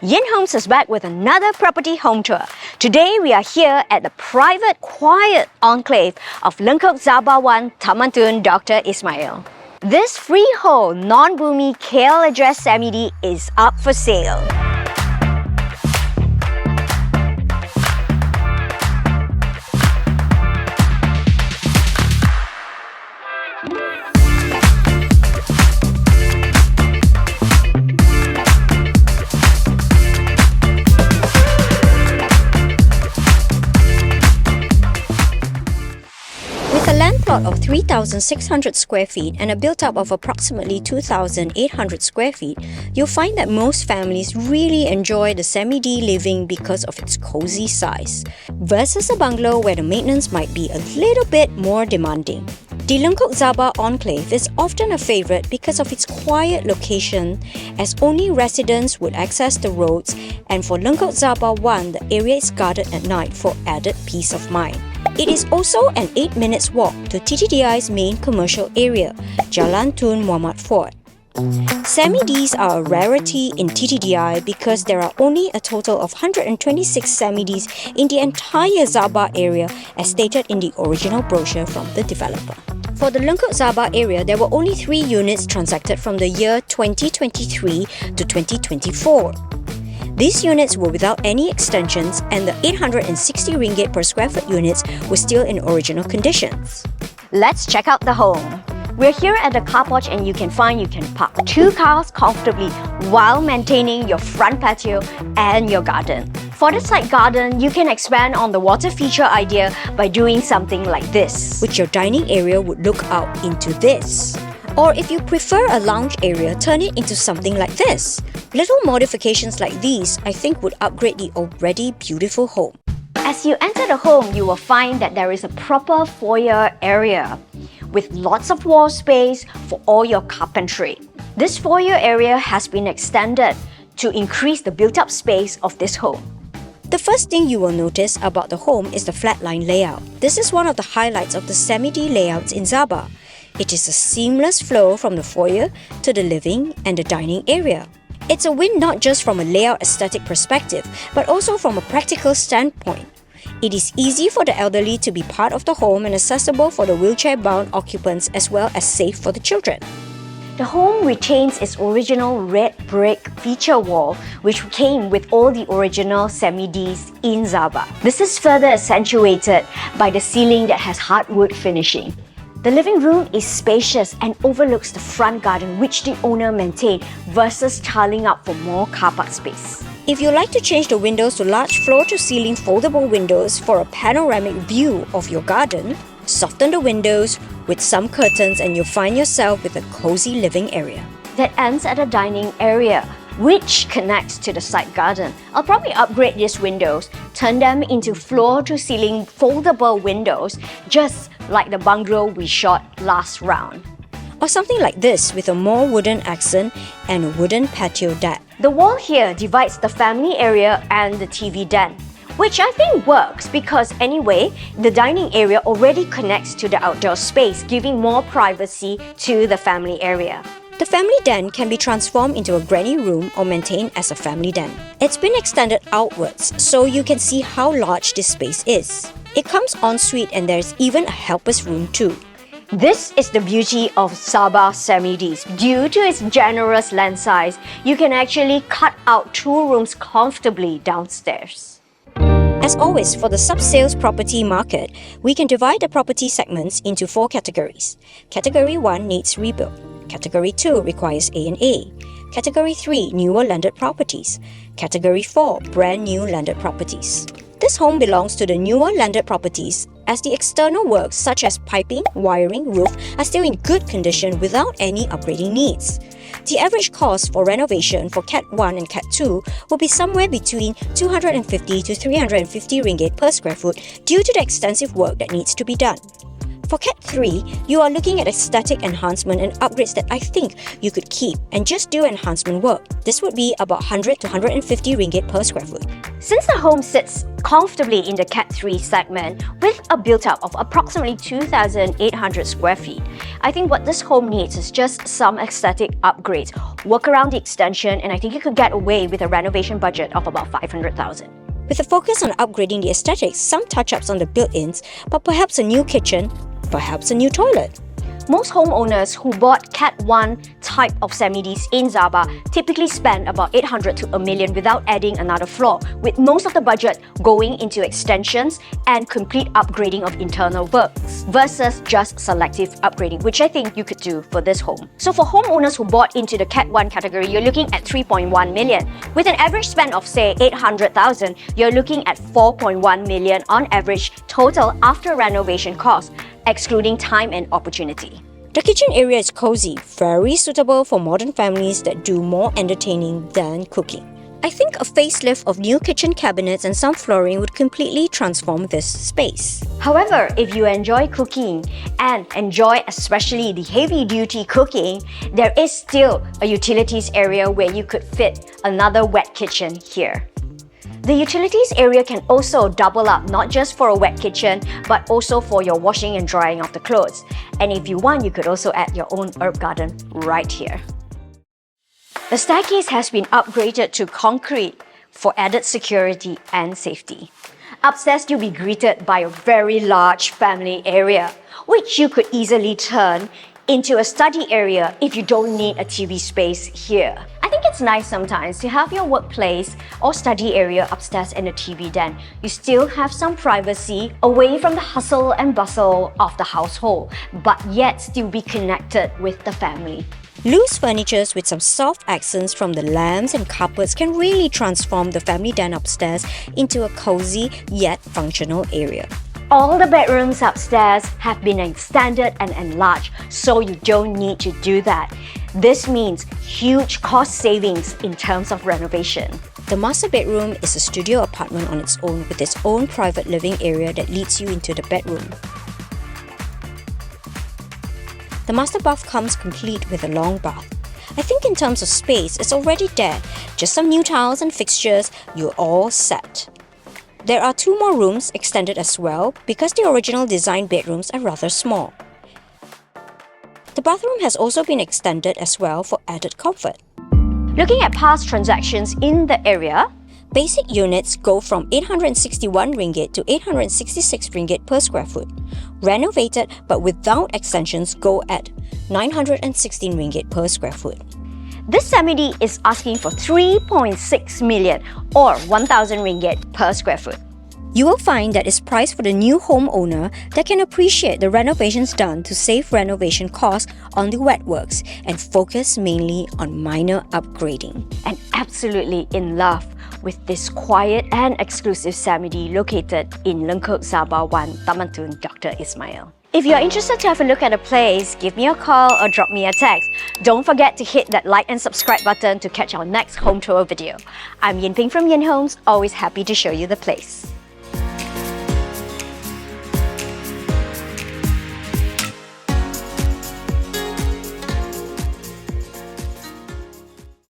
Yin Homes is back with another property home tour. Today we are here at the private, quiet enclave of Lengkok Zaaba 1, Taman Dr. Ismail. This freehold, non-boomy KL address Semi-D is up for sale. With a land plot of 3,600 square feet and a built-up of approximately 2,800 square feet, you'll find that most families really enjoy the Semi-D living because of its cozy size, versus a bungalow where the maintenance might be a little bit more demanding. The Lengkok Zaaba enclave is often a favorite because of its quiet location, as only residents would access the roads, and for Lengkok Zaaba 1, the area is guarded at night for added peace of mind. It is also an 8 minutes walk to TTDI's main commercial area, Jalan Tun Muhammad Fort. Semi-Ds are a rarity in TTDI because there are only a total of 126 Semi-Ds in the entire Zaaba area as stated in the original brochure from the developer. For the Lengkok Zaaba area, there were only 3 units transacted from the year 2023 to 2024. These units were without any extensions, and the 860 ringgit per square foot units were still in original conditions. Let's check out the home. We're here at the car porch and you can park 2 cars comfortably while maintaining your front patio and your garden. For the side garden, you can expand on the water feature idea by doing something like this, which your dining area would look out into this. Or if you prefer a lounge area, turn it into something like this. Little modifications like these, I think, would upgrade the already beautiful home. As you enter the home, you will find that there is a proper foyer area with lots of wall space for all your carpentry. This foyer area has been extended to increase the built-up space of this home. The first thing you will notice about the home is the flatline layout. This is one of the highlights of the Semi-D layouts in Zaaba. It is a seamless flow from the foyer to the living and the dining area. It's a win not just from a layout aesthetic perspective, but also from a practical standpoint. It is easy for the elderly to be part of the home and accessible for the wheelchair-bound occupants as well as safe for the children. The home retains its original red brick feature wall, which came with all the original Semi-Ds in Zaaba. This is further accentuated by the ceiling that has hardwood finishing. The living room is spacious and overlooks the front garden, which the owner maintained, versus tiling up for more car park space. If you like to change the windows to large floor-to-ceiling foldable windows for a panoramic view of your garden, soften the windows with some curtains and you'll find yourself with a cozy living area. That ends at a dining area, which connects to the side garden. I'll probably upgrade these windows, turn them into floor-to-ceiling foldable windows, just like the bungalow we shot last round. Or something like this with a more wooden accent and a wooden patio deck. The wall here divides the family area and the TV den, which I think works because anyway, the dining area already connects to the outdoor space, giving more privacy to the family area. The family den can be transformed into a granny room or maintained as a family den. It's been extended outwards so you can see how large this space is. It comes en suite and there's even a helper's room too. This is the beauty of Zaaba Semi-Ds. Due to its generous land size, you can actually cut out 2 rooms comfortably downstairs. As always, for the sub-sales property market, we can divide the property segments into 4 categories. Category 1 needs rebuild. Category 2 requires A&A. Category 3 newer landed properties. Category 4 brand new landed properties. This home belongs to the newer landed properties as the external works such as piping, wiring, roof are still in good condition without any upgrading needs. The average cost for renovation for Cat 1 and Cat 2 will be somewhere between 250 to 350 ringgit per square foot due to the extensive work that needs to be done. For Cat 3, you are looking at aesthetic enhancement and upgrades that I think you could keep and just do enhancement work. This would be about 100 to 150 ringgit per square foot. Since the home sits comfortably in the Cat 3 segment with a built-up of approximately 2,800 square feet, I think what this home needs is just some aesthetic upgrades, work around the extension, and I think you could get away with a renovation budget of about 500,000. With a focus on upgrading the aesthetics, some touch-ups on the built-ins, but perhaps a new kitchen, perhaps a new toilet. Most homeowners who bought Cat 1 type of Semi-Ds in Zaaba typically spend about 800 to a million without adding another floor, with most of the budget going into extensions and complete upgrading of internal works versus just selective upgrading, which I think you could do for this home. So for homeowners who bought into the Cat 1 category, you're looking at 3.1 million. With an average spend of say 800,000, you're looking at 4.1 million on average total after renovation costs, excluding time and opportunity. The kitchen area is cozy, very suitable for modern families that do more entertaining than cooking. I think a facelift of new kitchen cabinets and some flooring would completely transform this space. However, if you enjoy cooking and enjoy especially the heavy-duty cooking, there is still a utilities area where you could fit another wet kitchen here. The utilities area can also double up not just for a wet kitchen, but also for your washing and drying of the clothes. And if you want, you could also add your own herb garden right here. The staircase has been upgraded to concrete for added security and safety. Upstairs, you'll be greeted by a very large family area, which you could easily turn into a study area if you don't need a TV space here. I think it's nice sometimes to have your workplace or study area upstairs and a TV den. You still have some privacy away from the hustle and bustle of the household, but yet still be connected with the family. Loose furnitures with some soft accents from the lamps and carpets can really transform the family den upstairs into a cozy yet functional area. All the bedrooms upstairs have been extended and enlarged, so you don't need to do that. This means huge cost savings in terms of renovation. The master bedroom is a studio apartment on its own with its own private living area that leads you into the bedroom. The master bath comes complete with a long bath. I think in terms of space, it's already there. Just some new tiles and fixtures, you're all set. There are 2 more rooms extended as well because the original design bedrooms are rather small. The bathroom has also been extended as well for added comfort. Looking at past transactions in the area, basic units go from 861 ringgit to 866 ringgit per square foot. Renovated but without extensions go at 916 ringgit per square foot. This Semi-D is asking for 3.6 million or 1,000 ringgit per square foot. You will find that it's priced for the new homeowner that can appreciate the renovations done to save renovation costs on the wet works and focus mainly on minor upgrading. And absolutely in love with this quiet and exclusive Semi-D located in Lengkok Zaaba 1, Taman, Dr. Ismail. If you're interested to have a look at a place, give me a call or drop me a text. Don't forget to hit that like and subscribe button to catch our next home tour video. I'm Yin Ping from Yin Homes, always happy to show you the place.